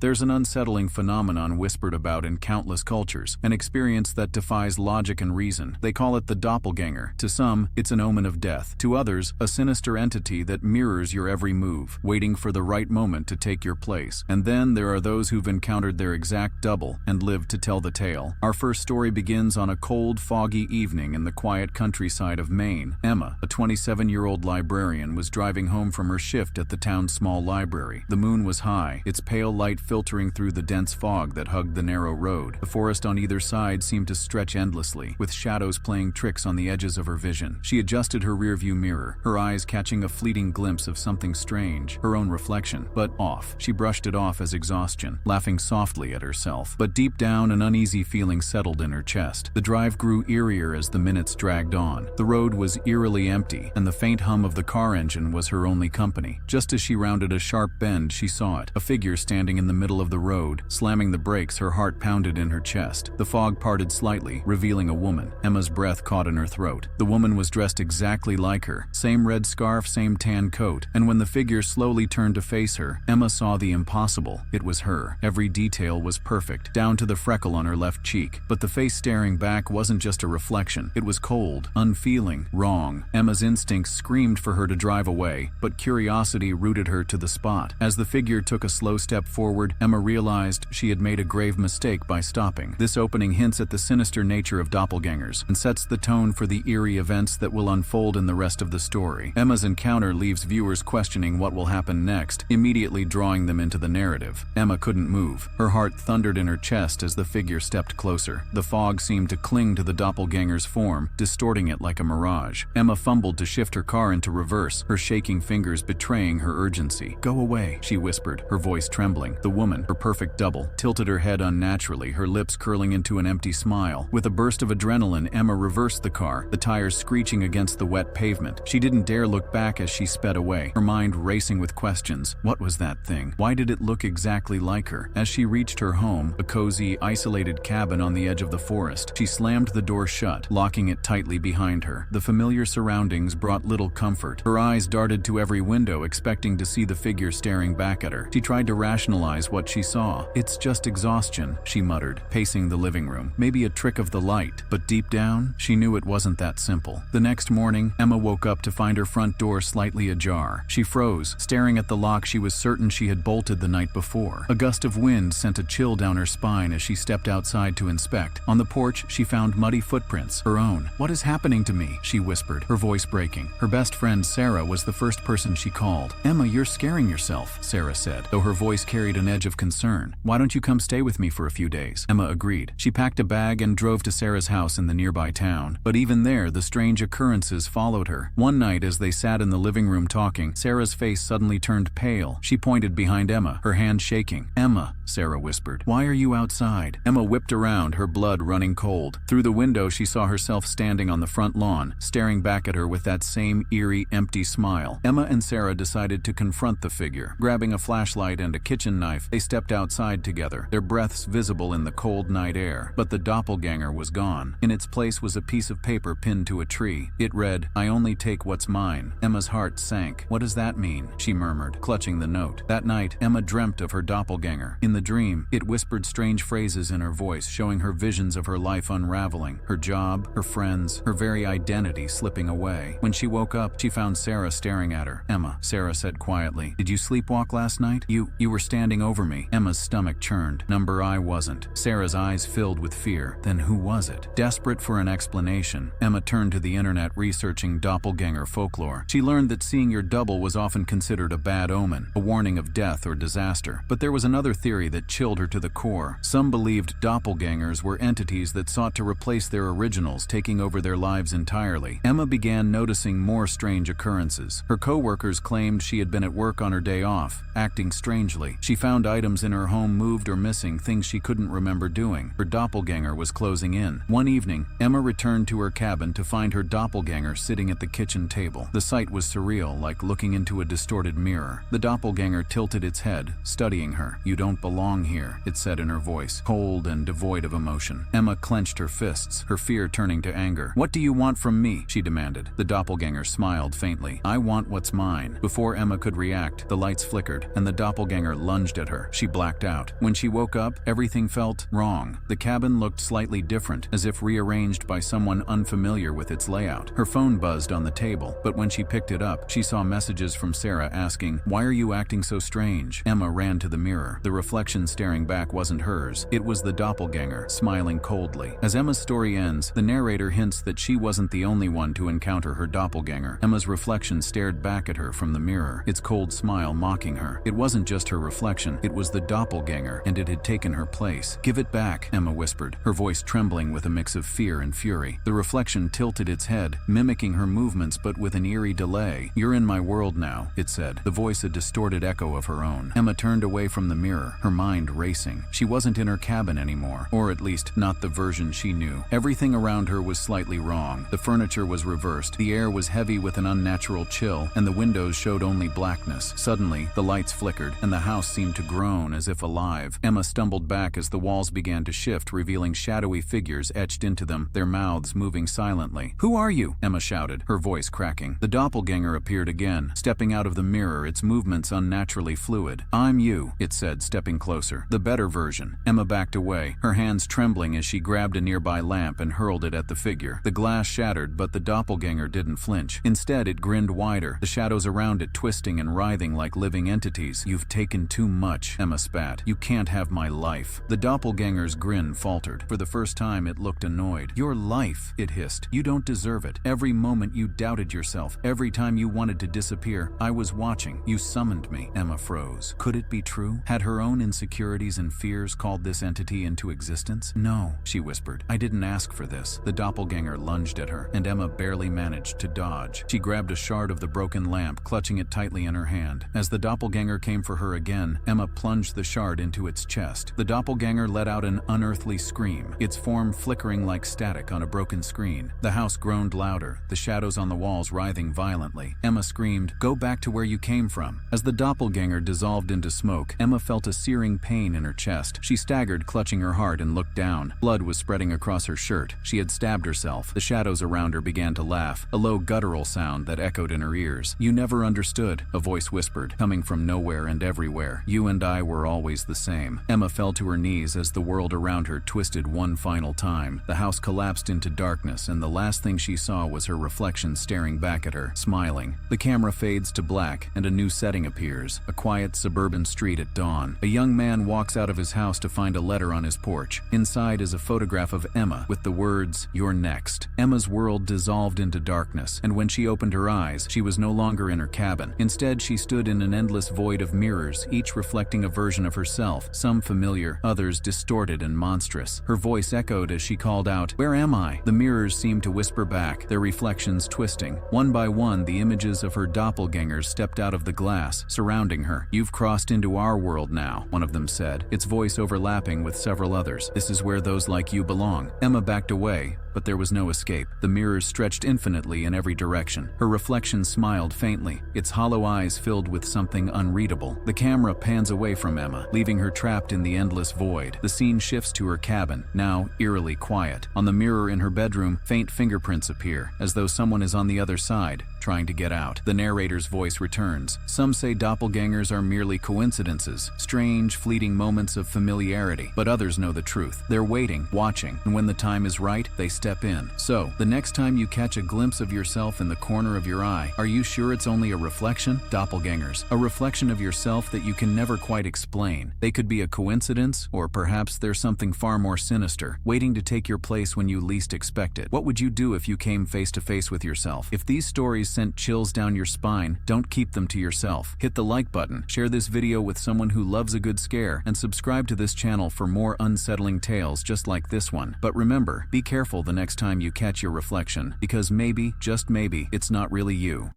There's an unsettling phenomenon whispered about in countless cultures, an experience that defies logic and reason. They call it the doppelgänger. To some, it's an omen of death. To others, a sinister entity that mirrors your every move, waiting for the right moment to take your place. And then there are those who've encountered their exact double and lived to tell the tale. Our first story begins on a cold, foggy evening in the quiet countryside of Maine. Emma, a 27-year-old librarian, was driving home from her shift at the town's small library. The moon was high, its pale light filtering through the dense fog that hugged the narrow road. The forest on either side seemed to stretch endlessly, with shadows playing tricks on the edges of her vision. She adjusted her rearview mirror, her eyes catching a fleeting glimpse of something strange, her own reflection. But off. She brushed it off as exhaustion, laughing softly at herself. But deep down, an uneasy feeling settled in her chest. The drive grew eerier as the minutes dragged on. The road was eerily empty, and the faint hum of the car engine was her only company. Just as she rounded a sharp bend, she saw it, a figure standing in the middle of the road. Slamming the brakes, her heart pounded in her chest. The fog parted slightly, revealing a woman. Emma's breath caught in her throat. The woman was dressed exactly like her. Same red scarf, same tan coat. And when the figure slowly turned to face her, Emma saw the impossible. It was her. Every detail was perfect, down to the freckle on her left cheek. But the face staring back wasn't just a reflection. It was cold, unfeeling, wrong. Emma's instincts screamed for her to drive away, but curiosity rooted her to the spot. As the figure took a slow step forward, Emma realized she had made a grave mistake by stopping. This opening hints at the sinister nature of doppelgängers and sets the tone for the eerie events that will unfold in the rest of the story. Emma's encounter leaves viewers questioning what will happen next, immediately drawing them into the narrative. Emma couldn't move. Her heart thundered in her chest as the figure stepped closer. The fog seemed to cling to the doppelganger's form, distorting it like a mirage. Emma fumbled to shift her car into reverse, her shaking fingers betraying her urgency. "Go away," she whispered, her voice trembling. The woman, her perfect double, tilted her head unnaturally, her lips curling into an empty smile. With a burst of adrenaline, Emma reversed the car, the tires screeching against the wet pavement. She didn't dare look back as she sped away, her mind racing with questions. What was that thing? Why did it look exactly like her? As she reached her home, a cozy, isolated cabin on the edge of the forest, she slammed the door shut, locking it tightly behind her. The familiar surroundings brought little comfort. Her eyes darted to every window, expecting to see the figure staring back at her. She tried to rationalize what she saw. "It's just exhaustion," she muttered, pacing the living room. Maybe a trick of the light, but deep down, she knew it wasn't that simple. The next morning, Emma woke up to find her front door slightly ajar. She froze, staring at the lock she was certain she had bolted the night before. A gust of wind sent a chill down her spine as she stepped outside to inspect. On the porch, she found muddy footprints, her own. "What is happening to me?" she whispered, her voice breaking. Her best friend Sarah was the first person she called. "Emma, you're scaring yourself," Sarah said, though her voice carried an edge of concern. "Why don't you come stay with me for a few days?" Emma agreed. She packed a bag and drove to Sarah's house in the nearby town. But even there, the strange occurrences followed her. One night, as they sat in the living room talking, Sarah's face suddenly turned pale. She pointed behind Emma, her hand shaking. "Emma," Sarah whispered, "why are you outside?" Emma whipped around, her blood running cold. Through the window, she saw herself standing on the front lawn, staring back at her with that same eerie, empty smile. Emma and Sarah decided to confront the figure. Grabbing a flashlight and a kitchen knife, they stepped outside together, their breaths visible in the cold night air. But the doppelganger was gone. In its place was a piece of paper pinned to a tree. It read, "I only take what's mine." Emma's heart sank. "What does that mean?" she murmured, clutching the note. That night, Emma dreamt of her doppelganger. In the dream, it whispered strange phrases in her voice, showing her visions of her life unraveling, her job, her friends, her very identity slipping away. When she woke up, she found Sarah staring at her. "Emma," Sarah said quietly, "did you sleepwalk last night? You were standing over me." Emma's stomach churned. I wasn't. Sarah's eyes filled with fear. Then who was it? Desperate for an explanation, Emma turned to the internet, researching doppelganger folklore. She learned that seeing your double was often considered a bad omen, a warning of death or disaster. But there was another theory that chilled her to the core. Some believed doppelgangers were entities that sought to replace their originals, taking over their lives entirely. Emma began noticing more strange occurrences. Her co-workers claimed she had been at work on her day off, acting strangely. She found items in her home moved or missing, things she couldn't remember doing. Her doppelganger was closing in. One evening, Emma returned to her cabin to find her doppelganger sitting at the kitchen table. The sight was surreal, like looking into a distorted mirror. The doppelganger tilted its head, studying her. "You don't belong here," it said in her voice, cold and devoid of emotion. Emma clenched her fists, her fear turning to anger. "What do you want from me?" she demanded. The doppelganger smiled faintly. "I want what's mine." Before Emma could react, the lights flickered, and the doppelganger lunged at her. She blacked out. When she woke up, everything felt wrong. The cabin looked slightly different, as if rearranged by someone unfamiliar with its layout. Her phone buzzed on the table, but when she picked it up, she saw messages from Sarah asking, "Why are you acting so strange?" Emma ran to the mirror. The reflection staring back wasn't hers. It was the doppelganger, smiling coldly. As Emma's story ends, the narrator hints that she wasn't the only one to encounter her doppelganger. Emma's reflection stared back at her from the mirror, its cold smile mocking her. It wasn't just her reflection, it was the doppelganger, and it had taken her place. "Give it back," Emma whispered, her voice trembling with a mix of fear and fury. The reflection tilted its head, mimicking her movements but with an eerie delay. "You're in my world now," it said, the voice a distorted echo of her own. Emma turned away from the mirror, her mind racing. She wasn't in her cabin anymore, or at least not the version she knew. Everything around her was slightly wrong. The furniture was reversed, the air was heavy with an unnatural chill, and the windows showed only blackness. Suddenly, the lights flickered, and the house seemed to groan as if alive. Emma stumbled back as the walls began to shift, revealing shadowy figures etched into them, their mouths moving silently. "Who are you?" Emma shouted, her voice cracking. The doppelganger appeared again, stepping out of the mirror, its movements unnaturally fluid. "I'm you," it said, stepping closer. "The better version." Emma backed away, her hands trembling as she grabbed a nearby lamp and hurled it at the figure. The glass shattered, but the doppelganger didn't flinch. Instead, it grinned wider, the shadows around it twisting and writhing like living entities. "You've taken too much," Emma spat. "You can't have my life." The doppelganger's grin faltered. For the first time, it looked annoyed. "Your life," it hissed. "You don't deserve it. Every moment you doubted yourself, every time you wanted to disappear, I was watching. You summoned me." Emma froze. Could it be true? Had her own insecurities and fears called this entity into existence? "No," she whispered. "I didn't ask for this." The doppelganger lunged at her, and Emma barely managed to dodge. She grabbed a shard of the broken lamp, clutching it tightly in her hand. As the doppelganger came for her again, Emma plunged the shard into its chest. The doppelganger let out an unearthly scream, its form flickering like static on a broken screen. The house groaned louder, the shadows on the walls writhing violently. Emma screamed, "Go back to where you came from." As the doppelganger dissolved into smoke, Emma felt a searing pain in her chest. She staggered, clutching her heart, and looked down. Blood was spreading across her shirt. She had stabbed herself. The shadows around her began to laugh, a low guttural sound that echoed in her ears. "You never understood," a voice whispered, coming from nowhere and everywhere. "You and I were always the same." Emma fell to her knees as the world around her twisted one final time. The house collapsed into darkness, and the last thing she saw was her reflection staring back at her, smiling. The camera fades to black, and a new setting appears, a quiet suburban street at dawn. A young man walks out of his house to find a letter on his porch. Inside is a photograph of Emma with the words, "You're next." Emma's world dissolved into darkness, and when she opened her eyes, she was no longer in her cabin. Instead, she stood in an endless void of mirrors, each reflecting a version of herself, some familiar, others distorted and monstrous. Her voice echoed as she called out, "Where am I?" The mirrors seemed to whisper back, their reflections twisting. One by one, the images of her doppelgangers stepped out of the glass, surrounding her. "You've crossed into our world now," one of them said, its voice overlapping with several others. "This is where those like you belong." Emma backed away, but there was no escape. The mirrors stretched infinitely in every direction. Her reflection smiled faintly, its hollow eyes filled with something unreadable. The camera pans away from Emma, leaving her trapped in the endless void. The scene shifts to her cabin, now eerily quiet. On the mirror in her bedroom, faint fingerprints appear, as though someone is on the other side, trying to get out. The narrator's voice returns. "Some say doppelgangers are merely coincidences, strange, fleeting moments of familiarity, but others know the truth. They're waiting, watching, and when the time is right, they step in." So, the next time you catch a glimpse of yourself in the corner of your eye, are you sure it's only a reflection? Doppelgangers, a reflection of yourself that you can never quite explain. They could be a coincidence, or perhaps there's something far more sinister, waiting to take your place when you least expect it. What would you do if you came face to face with yourself? If these stories sent chills down your spine, don't keep them to yourself. Hit the like button, share this video with someone who loves a good scare, and subscribe to this channel for more unsettling tales just like this one. But remember, be careful the next time you catch your reflection, because maybe, just maybe, it's not really you.